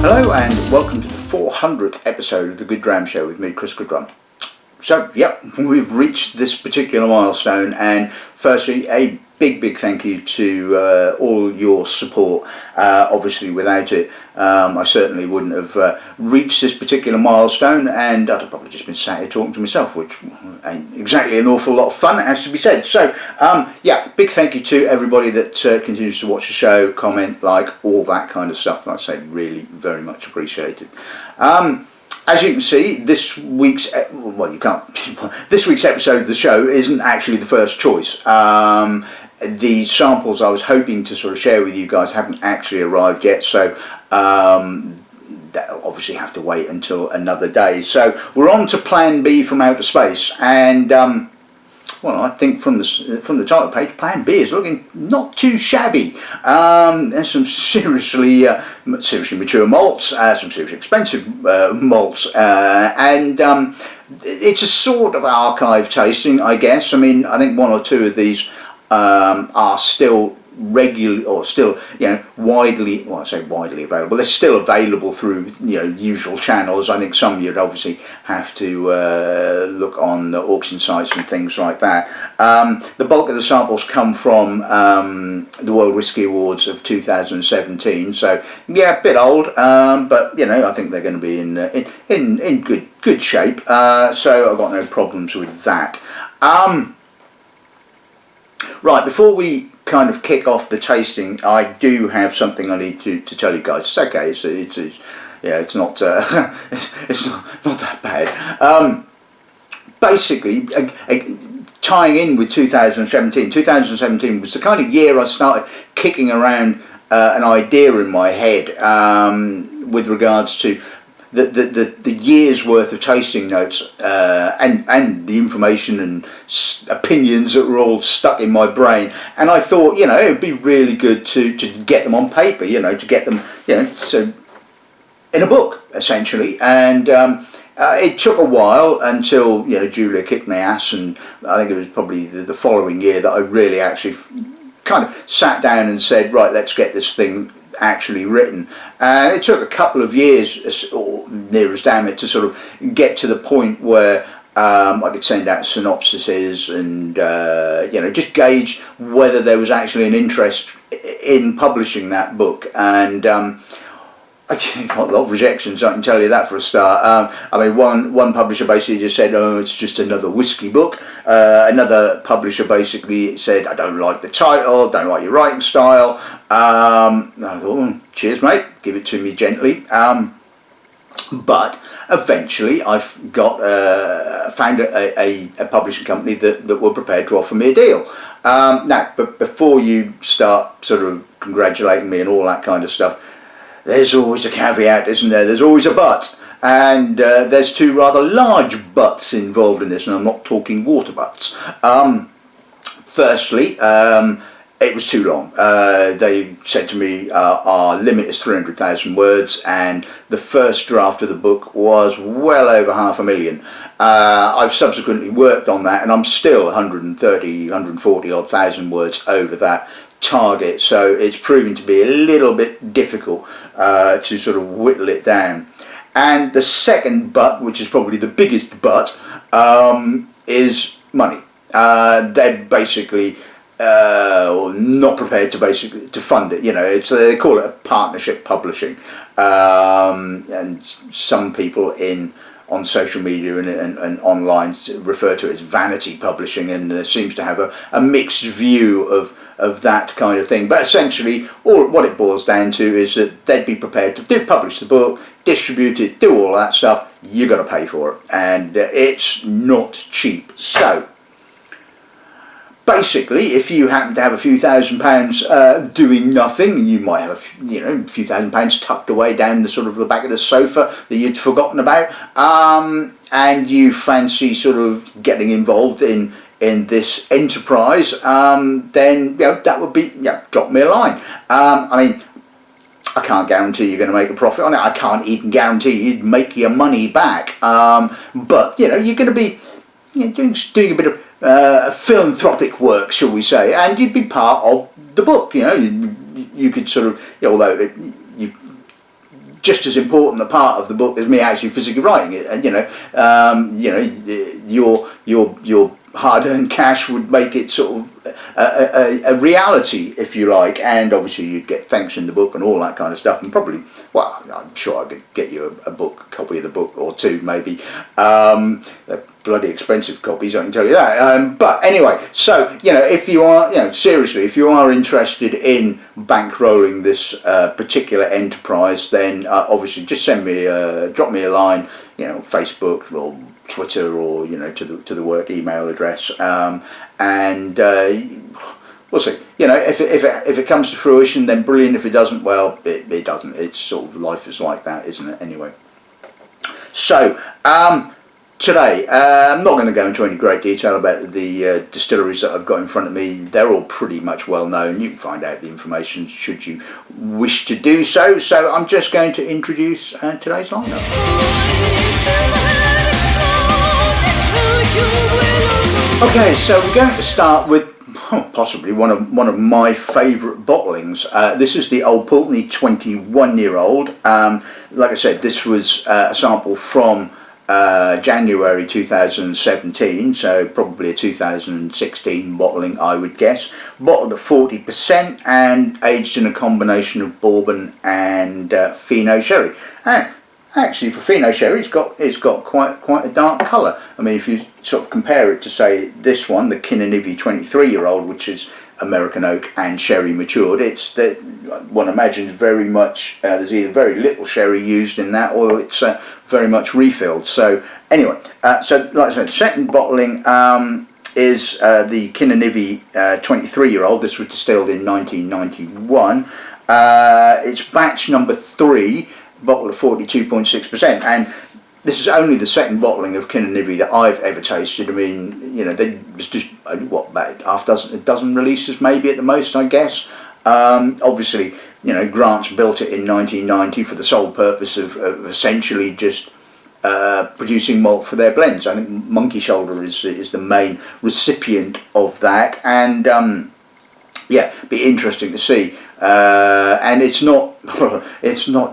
Hello and welcome to the 400th episode of the Good Dram Show with me, Chris Goodrum. So, yep, we've reached this particular milestone, and firstly, a big thank you to all your support. Obviously, without it, I certainly wouldn't have reached this particular milestone, and I'd have probably just been sat here talking to myself, which ain't exactly an awful lot of fun, it has to be said. So, yeah, big thank you to everybody that continues to watch the show, comment, like, all that kind of stuff. Like I say, really very much appreciated. As you can see, this week's this week's episode of the show isn't actually the first choice. The samples I was hoping to sort of share with you guys haven't actually arrived yet, so that'll obviously have to wait until another day. So we're on to Plan B from Outer Space, and well, I think from the title page, Plan B is looking not too shabby. There's some seriously mature malts, some seriously expensive malts, and it's a sort of archive tasting, I guess. I mean, I think one or two of these are still regularly, or still, widely, well, I say widely available, they're still available through, usual channels. I think some you'd obviously have to look on the auction sites and things like that. The bulk of the samples come from the World Whisky Awards of 2017, so yeah, a bit old, but I think they're going to be in good shape, so I've got no problems with that. Right, before we kind of kick off the tasting, I do have something I need to tell you guys. It's okay, it's not it's not that bad. Basically, tying in with 2017 was the kind of year I started kicking around an idea in my head with regards to the year's worth of tasting notes and the information and opinions that were all stuck in my brain, and I thought it would be really good to get them on paper, to get them so in a book essentially. And it took a while until Julia kicked my ass, and I think it was probably the following year that I really actually kind of sat down and said, right, let's get this thing actually written. And it took a couple of years, or near as damn it, to sort of get to the point where I could send out synopsises and just gauge whether there was actually an interest in publishing that book. And I got a lot of rejections, I can tell you that for a start. I mean, one publisher basically just said, oh, it's just another whiskey book. Another publisher basically said, I don't like the title, don't like your writing style. I thought, cheers mate, give it to me gently. But eventually I've found a publishing company that were prepared to offer me a deal. Now, but before you start sort of congratulating me and all that kind of stuff, there's always a caveat, isn't there? There's always a but. And there's two rather large buts involved in this, and I'm not talking water butts. Firstly, it was too long. They said to me, our limit is 300,000 words, and the first draft of the book was well over 500,000. I've subsequently worked on that, and I'm still 140 odd thousand words over that target, so it's proving to be a little bit difficult to sort of whittle it down. And the second but, which is probably the biggest but, is money. They're basically not prepared to fund it. They call it a partnership publishing, and some people on social media and online refer to it as vanity publishing, and there seems to have a mixed view of that kind of thing. But essentially, what it boils down to is that they'd be prepared to publish the book, distribute it, do all that stuff. You got to pay for it, and it's not cheap. So basically, if you happen to have a few £1,000 doing nothing, you might have a few £1,000 tucked away down the back of the sofa that you'd forgotten about, and you fancy sort of getting involved in this enterprise, then that would be, drop me a line. I mean, I can't guarantee you're going to make a profit on it. I can't even guarantee you'd make your money back. But you're going to be doing a bit of philanthropic work, shall we say, and you'd be part of the book. You could sort of, although just as important a part of the book as me actually physically writing it. And your hard-earned cash would make it sort of a reality, if you like, and obviously you'd get thanks in the book and all that kind of stuff, and probably, well, I'm sure I could get you a copy of the book or two, maybe. They're bloody expensive copies, I can tell you that. But anyway, so if you are, seriously, if you are interested in bankrolling this particular enterprise, then obviously just drop me a line, Facebook or Twitter, or to the work email address, and we'll see. If it comes to fruition, then brilliant. If it doesn't, well, it doesn't. It's sort of, life is like that, isn't it? Anyway, so today I'm not going to go into any great detail about the distilleries that I've got in front of me. They're all pretty much well known. You can find out the information should you wish to do so. So I'm just going to introduce today's lineup. Okay, so we're going to start with possibly one of my favourite bottlings. This is the old Pulteney 21-year-old. Like I said, this was a sample from January 2017, so probably a 2016 bottling, I would guess. Bottled at 40% and aged in a combination of bourbon and Fino sherry. And actually, for Fino sherry, it's got quite a dark colour. I mean, if you sort of compare it to, say, this one, the Kininivie 23-year-old, which is American oak and sherry matured, it's that one imagines very much there's either very little sherry used in that, or it's very much refilled. So anyway, so like I said, second bottling is the Kininivie 23-year-old. This was distilled in 1991. It's batch number 3. Bottled at 42.6%, and this is only the second bottling of Kininivie that I've ever tasted. I mean, there's just about a dozen releases maybe at the most, I guess. Obviously, Grant's built it in 1990 for the sole purpose of essentially just producing malt for their blends. I think Monkey Shoulder is the main recipient of that, and yeah, be interesting to see. And it's not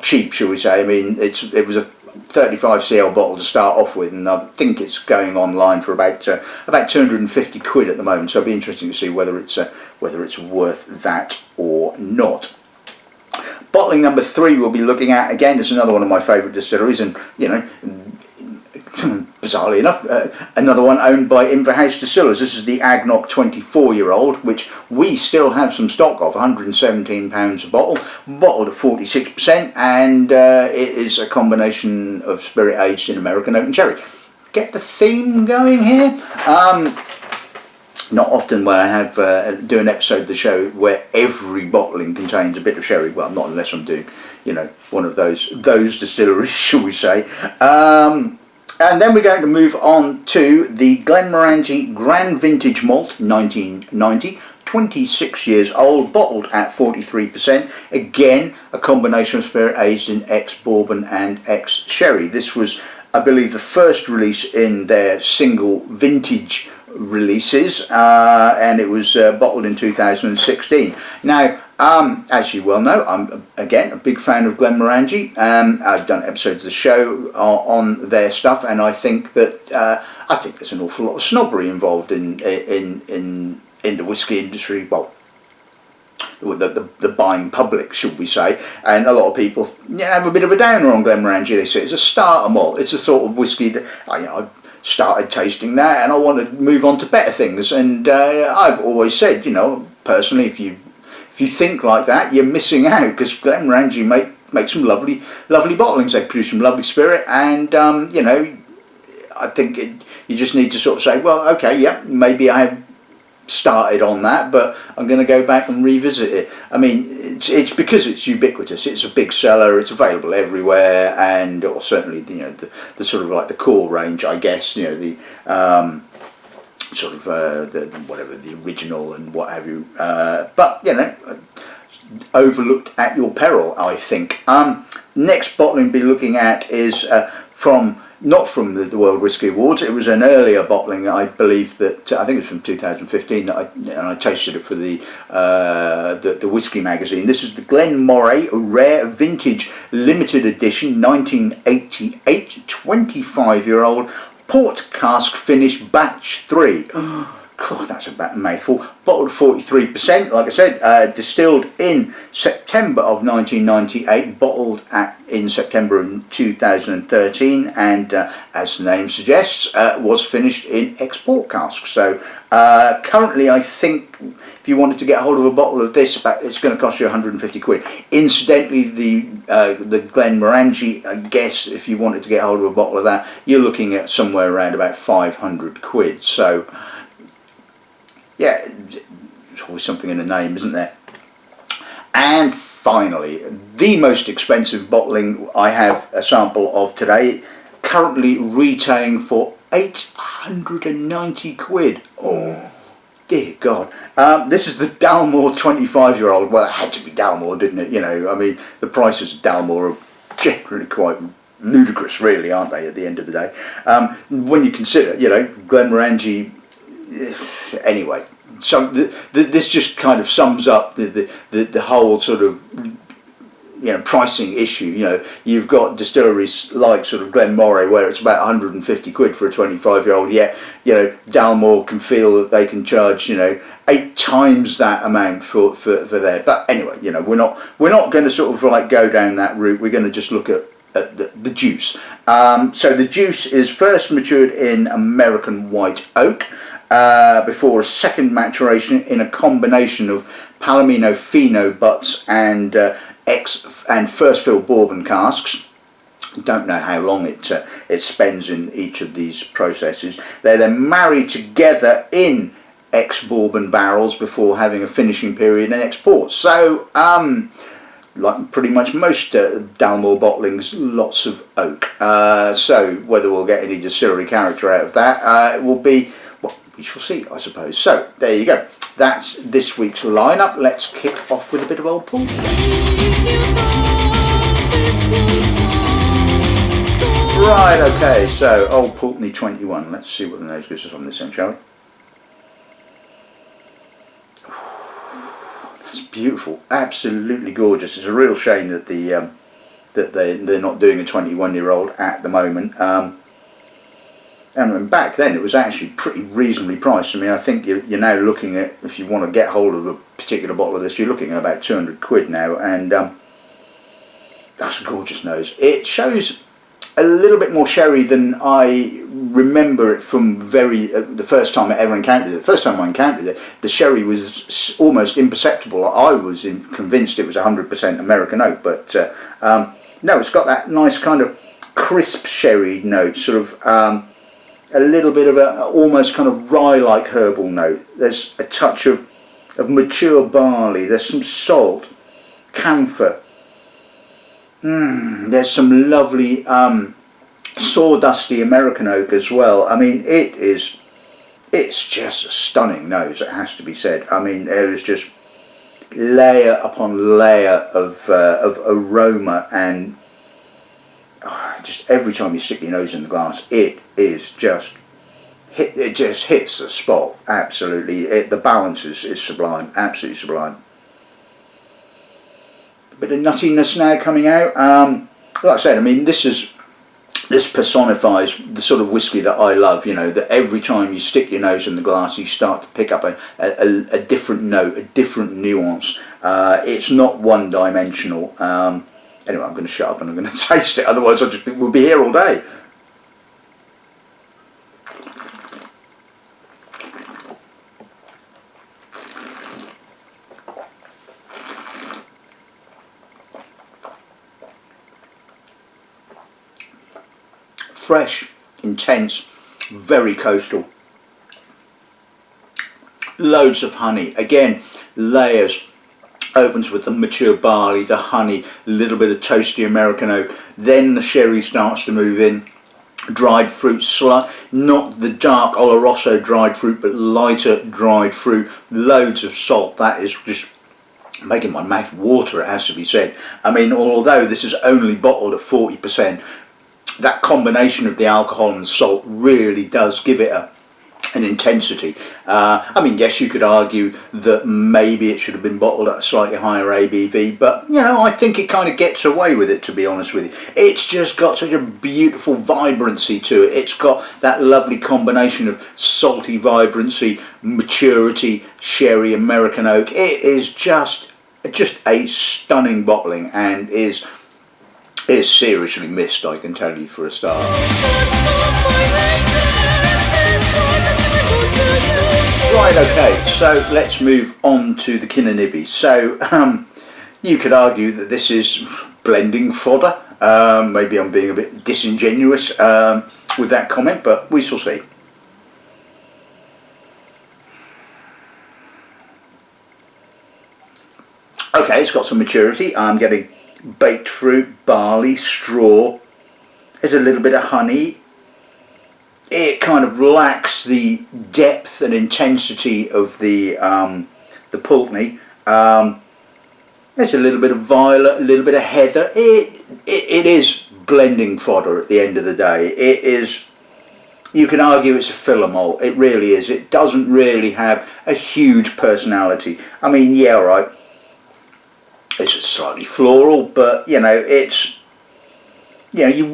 cheap, shall we say. I mean, it was a 35cl bottle to start off with, and I think it's going online for about 250 quid at the moment. So it'll be interesting to see whether it's worth that or not. Bottling number 3 we'll be looking at, again, is another one of my favourite distilleries, and bizarrely enough, another one owned by Inverhouse Distillers. This is the AnCnoc 24-year-old, which we still have some stock of, £117 a bottle, bottled at 46%, and it is a combination of spirit aged in American oak and cherry. Get the theme going here. Not often where I have do an episode of the show where every bottling contains a bit of sherry. Well, not unless I'm doing, one of those distilleries, shall we say. And then we're going to move on to the Glenmorangie Grand Vintage Malt 1990, 26 years old, bottled at 43%. Again, a combination of spirit aged in ex-bourbon and ex-sherry. This was, I believe, the first release in their single vintage releases, and it was bottled in 2016. Now, as you well know, I'm again a big fan of Glenmorangie. I've done episodes of the show on their stuff, and I think that I think there's an awful lot of snobbery involved in the whisky industry. Well, the buying public, should we say, and a lot of people have a bit of a downer on Glenmorangie. They say it's a starter malt. It's a sort of whisky that I started tasting that, and I want to move on to better things. And I've always said, personally, if you think like that, you're missing out, because Glenmorangie make some lovely bottlings. They produce some lovely spirit, and I think you just need to sort of say, well, okay, yeah, maybe I have started on that, but I'm going to go back and revisit it. I mean, it's because it's ubiquitous. It's a big seller. It's available everywhere, and or certainly the sort of like the core range, I guess. The sort of the original and what have you. But overlooked at your peril, I think. Next bottling we'll be looking at is from not from the World Whisky Awards. It was an earlier bottling, I believe, that I think it was from 2015 that I tasted it for the Whisky magazine. This is the Glen Moray Rare Vintage Limited Edition 1988 25-year-old port cask finish batch 3. God, that's about a mouthful. Bottled 43%, like I said, distilled in September of 1998, bottled in September of 2013, and as the name suggests, was finished in export casks. So currently, I think if you wanted to get hold of a bottle of this, it's going to cost you 150 quid. Incidentally, the Glenmorangie, I guess, if you wanted to get hold of a bottle of that, you're looking at somewhere around about 500 quid. So yeah, there's always something in the name, isn't there? And finally, the most expensive bottling I have a sample of today, currently retailing for 890 quid. Oh, dear God. This is the Dalmore 25-year-old. Well, it had to be Dalmore, didn't it? You know, I mean, the prices of Dalmore are generally quite ludicrous, really, aren't they, at the end of the day? When you consider, you know, Glenmorangie. Anyway, so this just kind of sums up the whole sort of, you know, pricing issue. You know, you've got distilleries like sort of Glen Moray where it's about 150 quid for a 25-year-old. Yet, you know, Dalmore can feel that they can charge, you know, 8 times that amount for there. But anyway, you know, we're not going to sort of like go down that route. We're going to just look at the juice. So the juice is first matured in American white oak, before a second maturation in a combination of Palomino Fino butts and first fill bourbon casks. Don't know how long it spends in each of these processes. They're then married together in ex-bourbon barrels before having a finishing period in export. So like pretty much most Dalmore bottlings, lots of oak. So whether we'll get any distillery character out of that, it will be, well, we shall see, I suppose. So there you go. That's this week's lineup. Let's kick off with a bit of old Pulteney. Right, okay, so old Pulteney 21. Let's see what the nose gives us on this end, shall we? That's beautiful, absolutely gorgeous. It's a real shame that they're not doing a 21-year-old at the moment. And back then it was actually pretty reasonably priced. I mean, I think you're now looking at, if you want to get hold of a particular bottle of this, you're looking at about 200 quid now, and that's a gorgeous nose. It shows a little bit more sherry than I remember it from the first time I ever encountered it. The first time I encountered it, the sherry was almost imperceptible. I was convinced it was 100% American oak, but no, it's got that nice kind of crisp sherry note, sort of a little bit of a almost kind of rye-like herbal note. There's a touch of mature barley. There's some salt, camphor. There's some lovely sawdusty American oak as well. I mean, it's just a stunning nose, it has to be said. I mean, it was just layer upon layer of aroma, and just every time you stick your nose in the glass, it just hits the spot. Absolutely, the balance is sublime, absolutely sublime. A bit of nuttiness now coming out. Like I said, I mean, this personifies the sort of whiskey that I love. You know, that every time you stick your nose in the glass, you start to pick up a different note, a different nuance. It's not one-dimensional. Anyway, I'm going to shut up and I'm going to taste it. Otherwise, we'll be here all day. Fresh, intense, very coastal. Loads of honey. Again, layers. Opens with the mature barley, the honey, a little bit of toasty American oak. Then the sherry starts to move in. Dried fruit, not the dark Oloroso dried fruit, but lighter dried fruit. Loads of salt. That is just making my mouth water, it has to be said. I mean, although this is only bottled at 40%, that combination of the alcohol and the salt really does give it an intensity. I mean, yes, you could argue that maybe it should have been bottled at a slightly higher ABV, but you know, I think it kind of gets away with it, to be honest with you. It's just got such a beautiful vibrancy to it. It's got that lovely combination of salty vibrancy, maturity, sherry, American oak. It is just a stunning bottling, and is seriously missed, I can tell you, for a start. Right, okay, so let's move on to the Kininivie. So you could argue that this is blending fodder. Maybe I'm being a bit disingenuous with that comment, but we shall see. Okay, it's got some maturity. I'm getting baked fruit, barley, straw. There's a little bit of honey. It kind of lacks the depth and intensity of the Pulteney. There's a little bit of violet, a little bit of heather. It is blending fodder at the end of the day. It is. You can argue it's a filler malt. It really is. It doesn't really have a huge personality. I mean, yeah, all right. It's slightly floral, but you know, it's, you know, you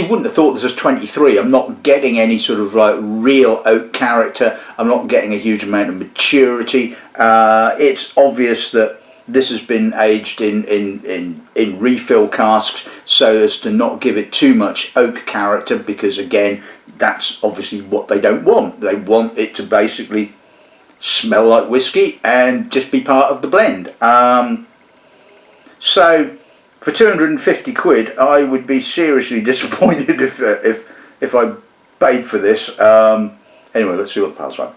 wouldn't have thought this was 23. I'm not getting any sort of like real oak character. I'm not getting a huge amount of maturity. It's obvious that this has been aged in refill casks so as to not give it too much oak character, because again, that's obviously what they don't want. They want it to basically smell like whiskey and just be part of the blend. So for 250 quid, I would be seriously disappointed if I paid for this. Anyway, let's see what the pals like.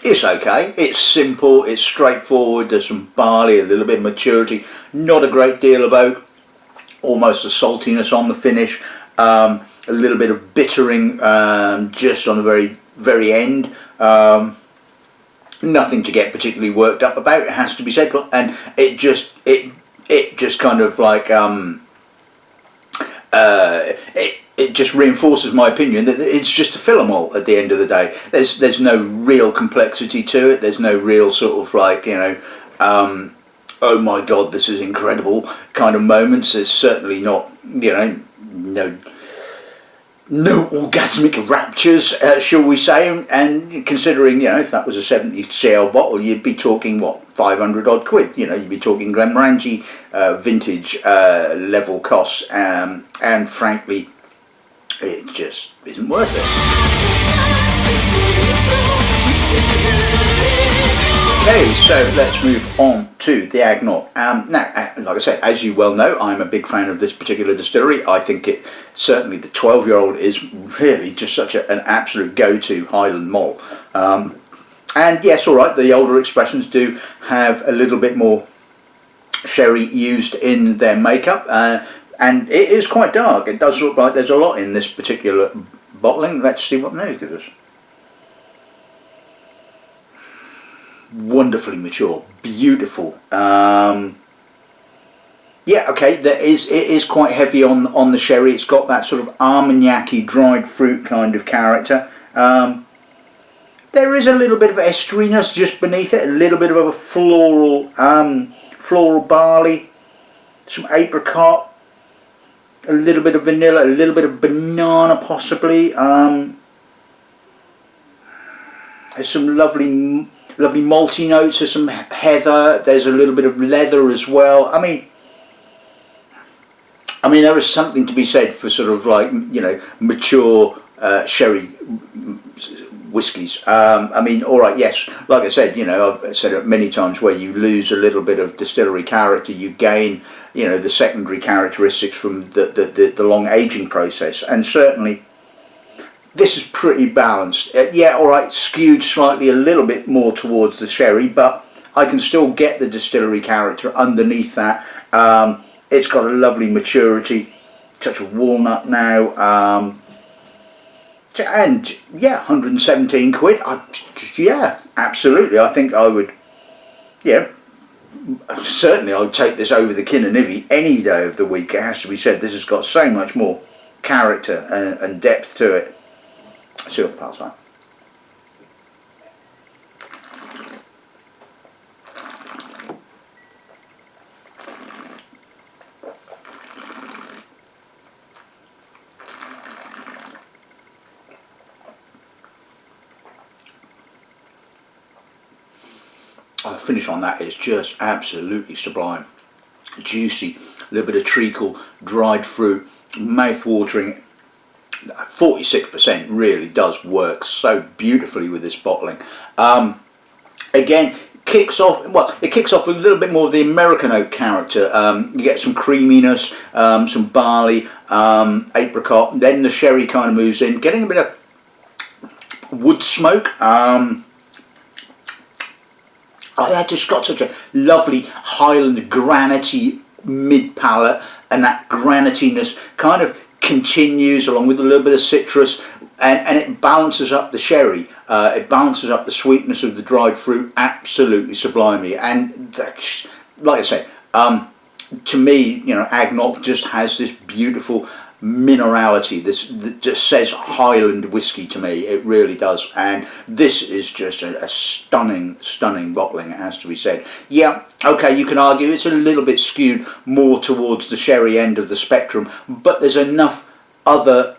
It's okay, it's simple, it's straightforward, there's some barley, a little bit of maturity, not a great deal of oak, almost a saltiness on the finish, a little bit of bittering just on the very end. Nothing to get particularly worked up about, it has to be said, and it just kind of like it just reinforces my opinion that it's just a filler malt at the end of the day. There's no real complexity to it. There's no real sort of like, you know, oh my god, this is incredible kind of moments. There's certainly not, you know, no orgasmic raptures, shall we say. And considering, you know, if that was a 70cl bottle, you'd be talking what, 500 odd quid. You know, you'd be talking Glenmorangie vintage level costs, and frankly, it just isn't worth it. Okay, so let's move on to the AnCnoc. Now, like I said, as you well know, I'm a big fan of this particular distillery. I think it, certainly the 12-year-old is really just such an absolute go-to Highland malt. And yes, all right, the older expressions do have a little bit more sherry used in their makeup. And it is quite dark. It does look like there's a lot in this particular bottling. Let's see what the nose gives us. Wonderfully mature, beautiful. Yeah, okay. It is quite heavy on the sherry. It's got that sort of Armagnac-y dried fruit kind of character. There is a little bit of esteriness just beneath it. A little bit of a floral barley, some apricot. A little bit of vanilla, a little bit of banana possibly. There's some lovely malty notes. There's some heather. There's a little bit of leather as well. I mean, there is something to be said for sort of like, you know, mature sherry whiskies. I mean, all right, yes, like I said, you know, I've said it many times, where you lose a little bit of distillery character, you gain, you know, the secondary characteristics from the long aging process. And certainly this is pretty balanced. Yeah, all right, skewed slightly a little bit more towards the sherry, but I can still get the distillery character underneath that. It's got a lovely maturity, touch of walnut now, and yeah, 117 quid. Yeah, absolutely. I think I would, yeah, certainly I would take this over the Kininivie any day of the week. It has to be said, this has got so much more character and depth to it. See what the pals like. The finish on that is just absolutely sublime. Juicy, a little bit of treacle, dried fruit, mouth-watering. 46% really does work so beautifully with this bottling. Again, kicks off, well, it kicks off with a little bit more of the American oak character. You get some creaminess, some barley, apricot, then the sherry kind of moves in, getting a bit of wood smoke. I just got such a lovely Highland granity mid palate, and that granitiness kind of continues along with a little bit of citrus, and it balances up the sherry. It balances up the sweetness of the dried fruit absolutely sublimely. And that's, like I say, to me, you know, AnCnoc just has this beautiful minerality. This that just says Highland whiskey to me. It really does. And this is just a stunning, stunning bottling, it has to be said. Yeah, okay, you can argue it's a little bit skewed more towards the sherry end of the spectrum, but there's enough other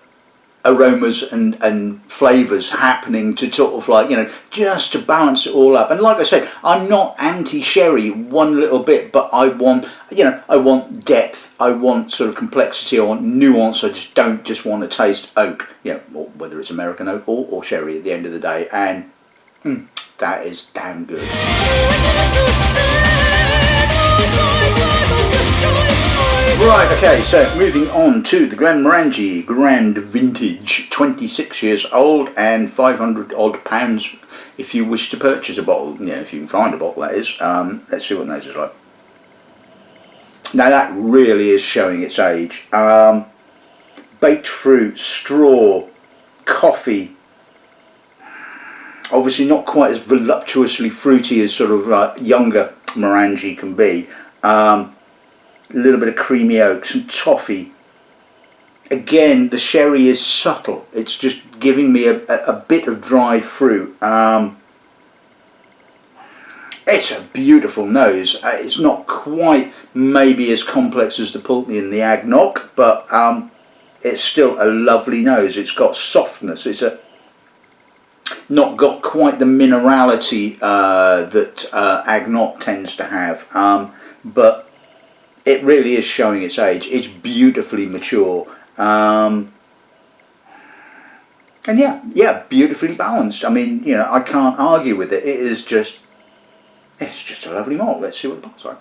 aromas and flavours happening to sort of, like, you know, just to balance it all up. And like I said, I'm not anti-sherry one little bit, but I want, you know, I want depth, I want sort of complexity, I want nuance. I just don't just want to taste oak, you know, or whether it's American oak or sherry at the end of the day. And that is damn good. Right, okay, so moving on to the Glenmorangie Grand Vintage, 26 years old and 500 odd pounds if you wish to purchase a bottle. You know, if you can find a bottle, that is. Let's see what those is like. Now that really is showing its age. Baked fruit, straw, coffee. Obviously not quite as voluptuously fruity as sort of younger Morangie can be. A little bit of creamy oak, some toffee. Again, the sherry is subtle. It's just giving me a bit of dried fruit. It's a beautiful nose. It's not quite maybe as complex as the Pulteney and the AnCnoc, but it's still a lovely nose. It's got softness. It's not got quite the minerality that AnCnoc tends to have, but it really is showing its age. It's beautifully mature, and yeah, beautifully balanced. I mean, you know, I can't argue with it. It is just, it's just a lovely malt. Let's see what the bottle's like.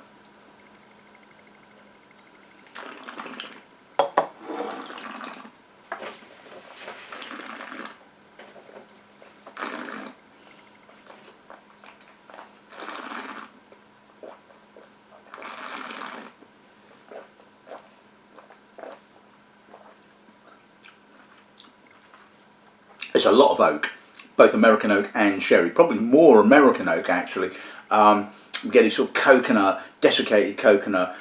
It's a lot of oak, both American oak and sherry, probably more American oak actually. I'm getting sort of coconut, desiccated coconut,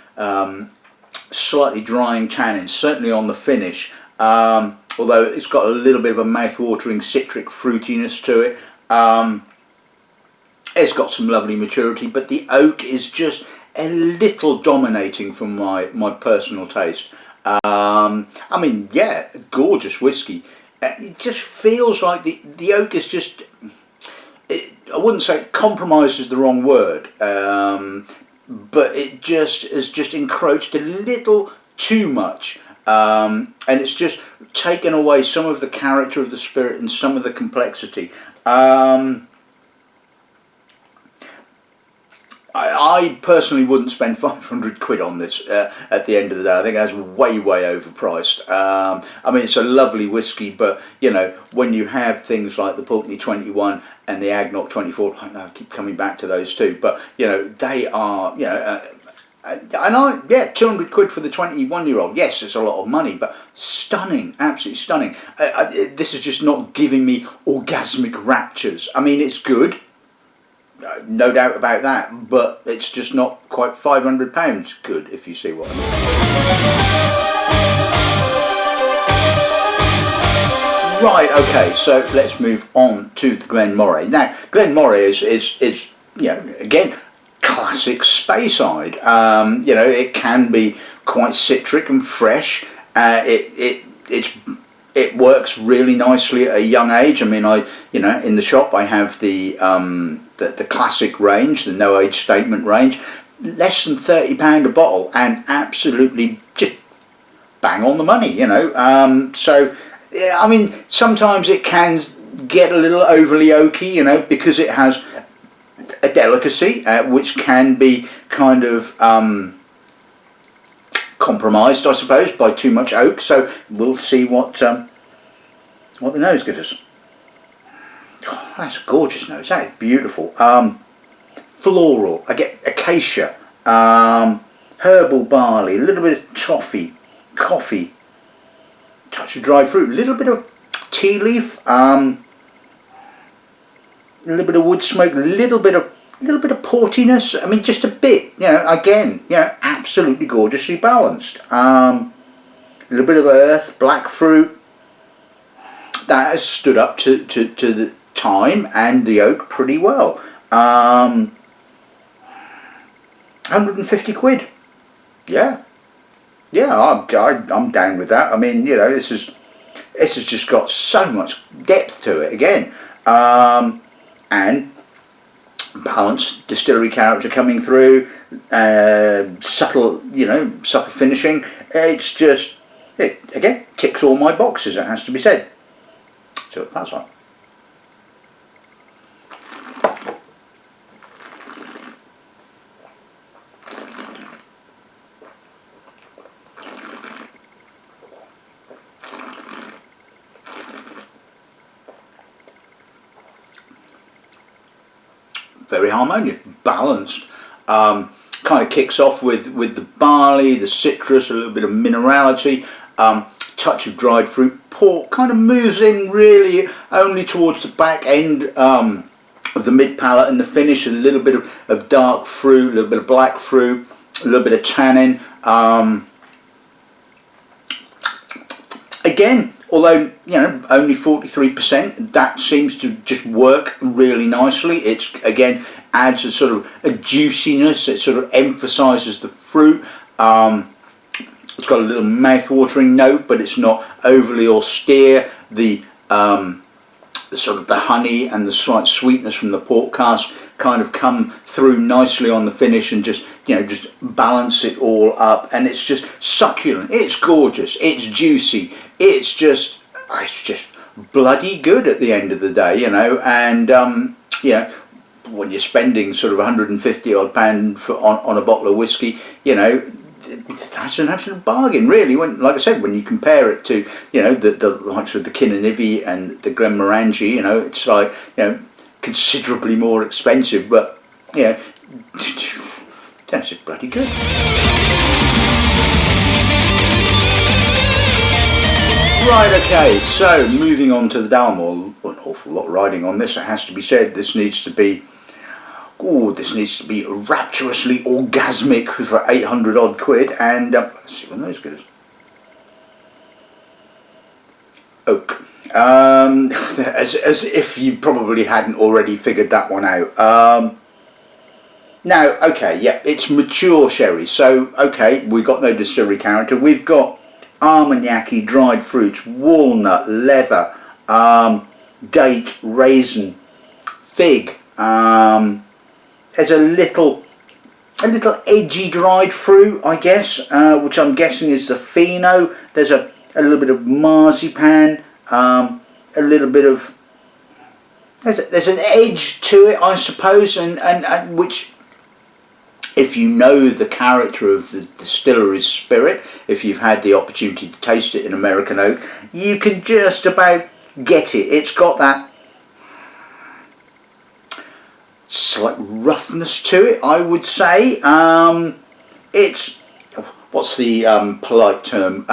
slightly drying tannins, certainly on the finish, although it's got a little bit of a mouth-watering citric fruitiness to it. It's got some lovely maturity, but the oak is just a little dominating from my personal taste. I mean, yeah, gorgeous whiskey. It just feels like the oak is just, I wouldn't say compromised is the wrong word, but it just has just encroached a little too much, and it's just taken away some of the character of the spirit and some of the complexity. I personally wouldn't spend 500 quid on this at the end of the day. I think that's way overpriced. I mean, it's a lovely whiskey, but you know, when you have things like the Pulteney 21 and the AnCnoc 24, I keep coming back to those two, but you know, they are, you know, Yeah, 200 quid for the 21-year-old. Yes, it's a lot of money, but stunning, absolutely stunning. This is just not giving me orgasmic raptures. I mean, it's good, no doubt about that, but it's just not quite £500 good, if you see what I mean. Right, okay, so let's move on to the Glen Moray. Now, Glen Moray is again, classic Speyside. It can be quite citric and fresh. It works really nicely at a young age. I mean, in the shop I have the classic range, the no age statement range, less than £30 a bottle, and absolutely just bang on the money. So yeah, I mean, sometimes it can get a little overly oaky, because it has a delicacy which can be kind of compromised, I suppose, by too much oak. So we'll see what the nose gives us. Oh, that's a gorgeous nose. That is beautiful. Floral. I get acacia, herbal barley, a little bit of toffee, coffee, touch of dried fruit, a little bit of tea leaf, a little bit of wood smoke, a little bit of portiness. I mean, just a bit. Again, absolutely gorgeously balanced. A little bit of earth, black fruit. That has stood up to the time and the oak pretty well. 150 quid. Yeah, I'm down with that. I mean, this has just got so much depth to it again. And balanced distillery character coming through, subtle finishing. It again ticks all my boxes, it has to be said. So that's right. Very harmonious, balanced. Kind of kicks off with the barley, the citrus, a little bit of minerality, touch of dried fruit. Port kind of moves in really only towards the back end of the mid palate, and the finish a little bit of dark fruit, a little bit of black fruit, a little bit of tannin. Again, although only 43%, that seems to just work really nicely. It's again adds a sort of a juiciness. It sort of emphasises the fruit. It's got a little mouth-watering note, but it's not overly austere. The sort of the honey and the slight sweetness from the port cask kind of come through nicely on the finish and just balance it all up, and it's just succulent. It's gorgeous. It's juicy. It's just bloody good at the end of the day, and when you're spending sort of 150 odd pound on a bottle of whiskey, that's an absolute bargain, really. Like I said, when you compare it to the likes of the Kininivie and the Glenmorangie, it's like considerably more expensive, but that's just bloody good. Right, okay, so moving on to the Dalmore. An awful lot riding on this, it has to be said. This needs to be rapturously orgasmic for 800 odd quid, and let's see what those good is. Oak. As if you probably hadn't already figured that one out. Now, okay, yeah, it's mature sherry, so okay, we've got no distillery character. We've got Armagnac-y dried fruits, walnut, leather, date, raisin, fig. There's a little edgy dried fruit, I guess, which I'm guessing is the Fino. There's a little bit of marzipan, a little bit of there's an edge to it, I suppose, and which, if you know the character of the distillery's spirit, if you've had the opportunity to taste it in American oak, you can just about get it. It's got that slight roughness to it, I would say. it's what's the polite term?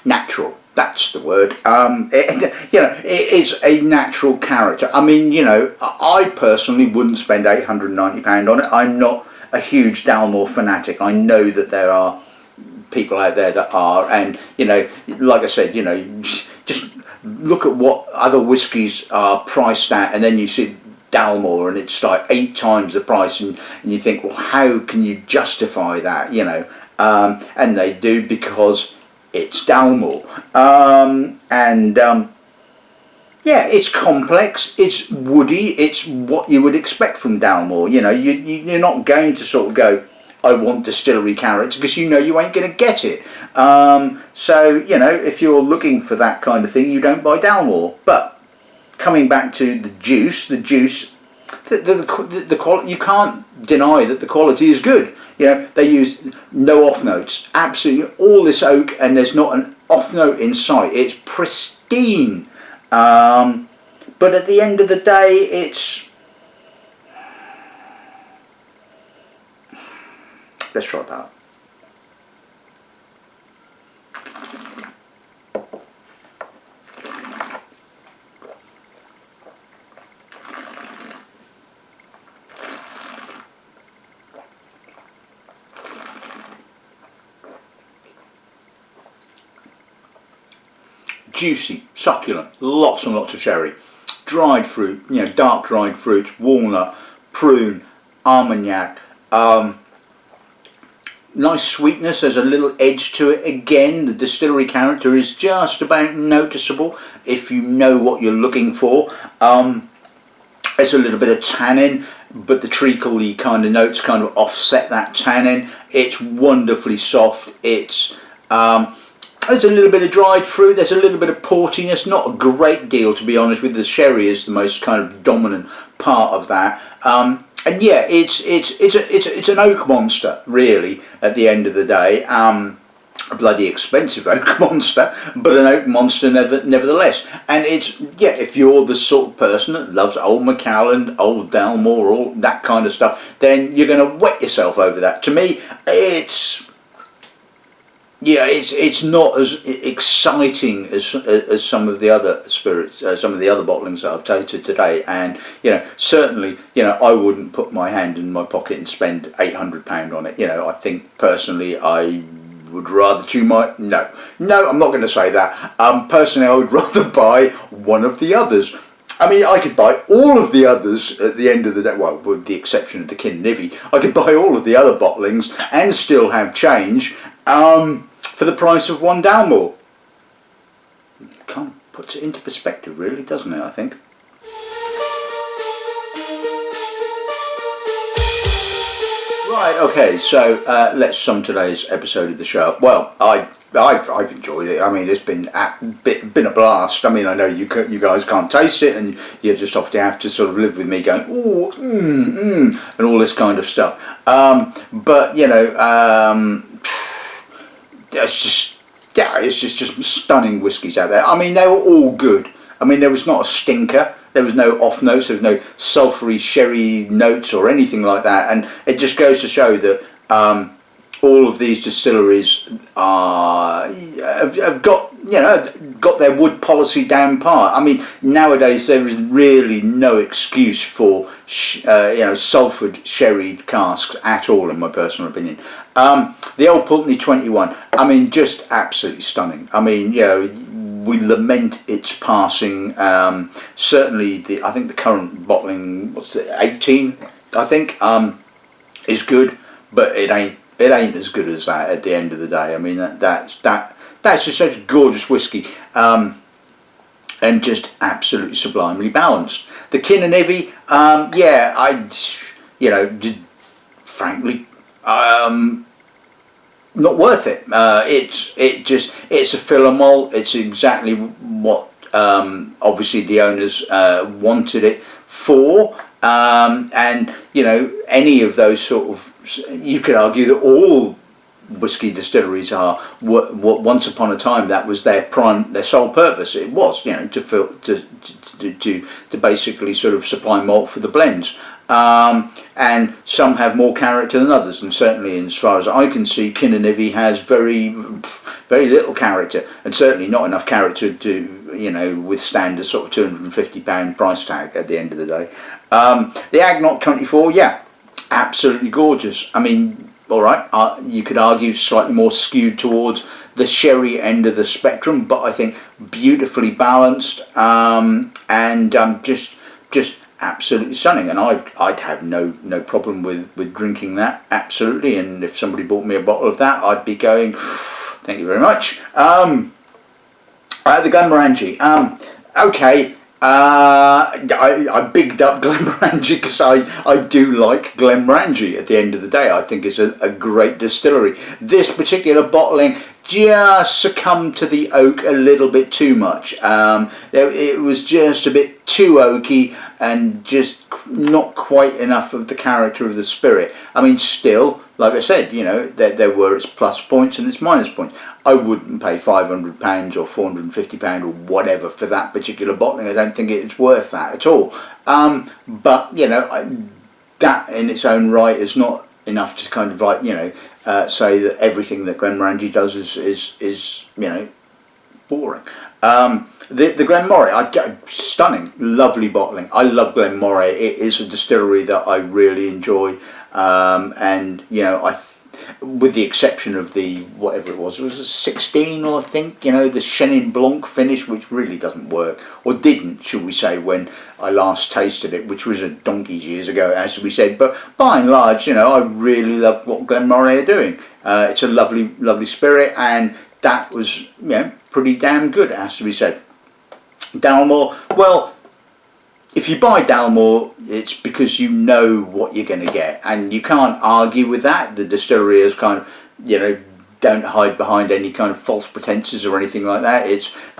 Natural. That's the word. It is a natural character. I mean, I personally wouldn't spend £890 on it. I'm not a huge Dalmore fanatic. I know that there are people out there that are, and like I said, just look at what other whiskies are priced at, and then you see Dalmore and it's like 8 times the price, and you think, well, how can you justify that? And they do, because it's Dalmore. Yeah, it's complex, it's woody, it's what you would expect from Dalmore. You're not going to sort of go, I want distillery character, because you ain't going to get it. So, if you're looking for that kind of thing, you don't buy Dalmore. But coming back to the juice, the quality, you can't deny that the quality is good. They use no off notes, absolutely all this oak, and there's not an off note in sight. It's pristine. But at the end of the day, it's... Let's try that. Juicy, succulent, lots and lots of sherry, dried fruit, dark dried fruits, walnut, prune, armagnac, nice sweetness. There's a little edge to it. Again, the distillery character is just about noticeable if you know what you're looking for. There's a little bit of tannin, but the treacly kind of notes kind of offset that tannin. It's wonderfully soft. There's a little bit of dried fruit, there's a little bit of portiness, not a great deal, to be honest with you. The sherry is the most kind of dominant part of that. And yeah, it's an oak monster, really, at the end of the day. A bloody expensive oak monster, but an oak monster nevertheless. And if you're the sort of person that loves Old Macallan, Old Dalmore, all that kind of stuff, then you're going to wet yourself over that. To me, it's not as exciting as some of the other spirits, some of the other bottlings that I've tasted today. And certainly, I wouldn't put my hand in my pocket and spend £800 on it. I think personally, I would rather chew my... No, I'm not going to say that. Personally, I would rather buy one of the others. I mean, I could buy all of the others at the end of the day, well, with the exception of the Kininivie. I could buy all of the other bottlings and still have change for the price of one Dalmore. Kind of puts it into perspective, really, doesn't it, I think? Right, okay, so let's sum today's episode of the show up. Well, I've enjoyed it. I mean, it's been a blast. I mean, I know you guys can't taste it, and you just often have to sort of live with me going, ooh, and all this kind of stuff. But it's just stunning whiskies out there. I mean, they were all good. I mean, there was not a stinker. There was no off notes. There was no sulphury sherry notes or anything like that. And it just goes to show that all of these distilleries have got their wood policy down pat. I mean, nowadays there is really no excuse for sulphured sherried casks at all, in my personal opinion. The old Pulteney 21, I mean, just absolutely stunning. I mean, we lament its passing. Certainly, I think the current bottling, 18, I think, is good, but it ain't as good as that at the end of the day. I mean, that's just such gorgeous whiskey, and just absolutely sublimely balanced. The Kininivie, frankly, not worth it. It's a filler malt. It's exactly what obviously the owners wanted it for, and any of those sort of, you could argue that all whisky distilleries are. Once upon a time, that was their sole purpose. It was, to basically sort of supply malt for the blends. And some have more character than others, and certainly, as far as I can see, Kininivie has very little character, and certainly not enough character to withstand a sort of £250 price tag at the end of the day. The AnCnoc 24, yeah, absolutely gorgeous. I mean, all right, you could argue slightly more skewed towards the sherry end of the spectrum, but I think beautifully balanced, and just absolutely stunning. And I'd have no problem with drinking that, absolutely. And if somebody bought me a bottle of that, I'd be going, thank you very much. The Glenmorangie, okay. I bigged up Glenmorangie because I do like Glenmorangie. At the end of the day, I think it's a great distillery. This particular bottling just succumbed to the oak a little bit too much. It was just a bit too oaky and just not quite enough of the character of the spirit. I mean, still, like I said, there were its plus points and its minus points. I wouldn't pay £500 or £450 or whatever for that particular bottling. I don't think it's worth that at all. But that in its own right is not enough to kind of like say that everything that Glenmorangie does is boring. The Glen Moray, stunning, lovely bottling. I love Glen Moray. It is a distillery that I really enjoy, and with the exception of the whatever it was a 16, or I think the Chenin Blanc finish, which really doesn't work, or didn't, should we say, when I last tasted it, which was a donkey's years ago, as we said. But by and large, I really love what Glen Moray are doing. It's a lovely spirit, and that was pretty damn good, it has to be said. Dalmore, well, if you buy Dalmore, it's because you know what you're going to get, and you can't argue with that. The distillery is kind of, don't hide behind any kind of false pretenses or anything like that.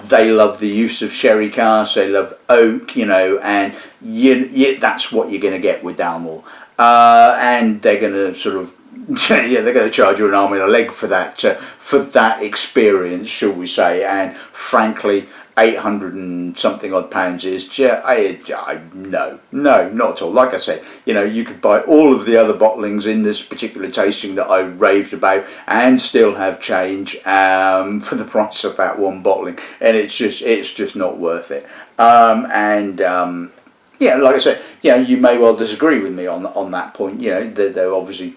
They love the use of sherry casks, they love oak, and that's what you're going to get with Dalmore. And they're going to sort of, they're going to charge you an arm and a leg for that experience, shall we say. And frankly, 800 and something odd pounds is no, not at all. Like I said, you could buy all of the other bottlings in this particular tasting that I raved about and still have change for the price of that one bottling, and it's just not worth it. Yeah, like I said, you may well disagree with me on that point. They're obviously,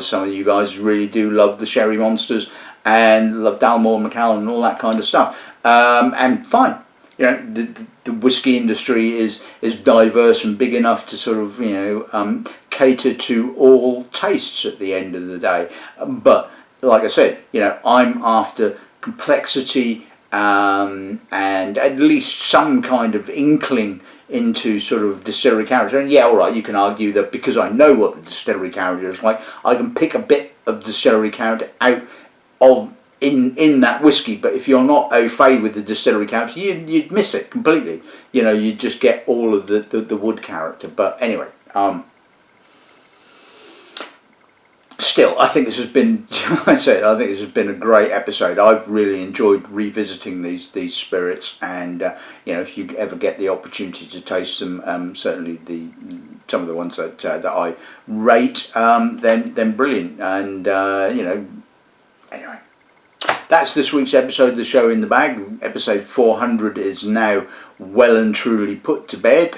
some of you guys really do love the sherry monsters and love Dalmore, Macallan and all that kind of stuff. And fine, the whiskey industry is diverse and big enough to sort of cater to all tastes at the end of the day. But like I said, I'm after complexity and at least some kind of inkling into sort of distillery character. And yeah, all right, you can argue that because I know what the distillery character is like, I can pick a bit of distillery character out of in that whiskey. But if you're not au fait with the distillery character, you'd miss it completely. You'd just get all of the wood character. But anyway, still, I think this has been, I think this has been a great episode. I've really enjoyed revisiting these spirits, and if you ever get the opportunity to taste them, certainly some of the ones that I rate, then brilliant. And anyway, that's this week's episode of the show in the bag. Episode 400 is now well and truly put to bed.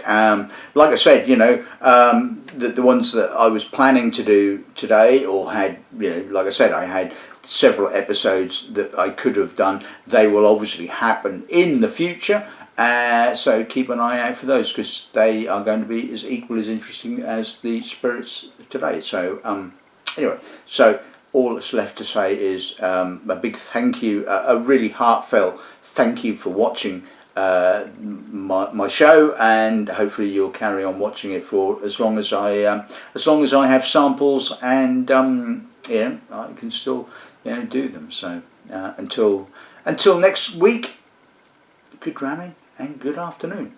Like I said, the ones that I was planning to do today, or had, like I said, I had several episodes that I could have done. They will obviously happen in the future. So keep an eye out for those, because they are going to be as equally as interesting as the spirits today. So anyway, so all that's left to say is a big thank you, a really heartfelt thank you for watching my show, and hopefully you'll carry on watching it for as long as I have samples, and I can still do them. So until next week, good ramming and good afternoon.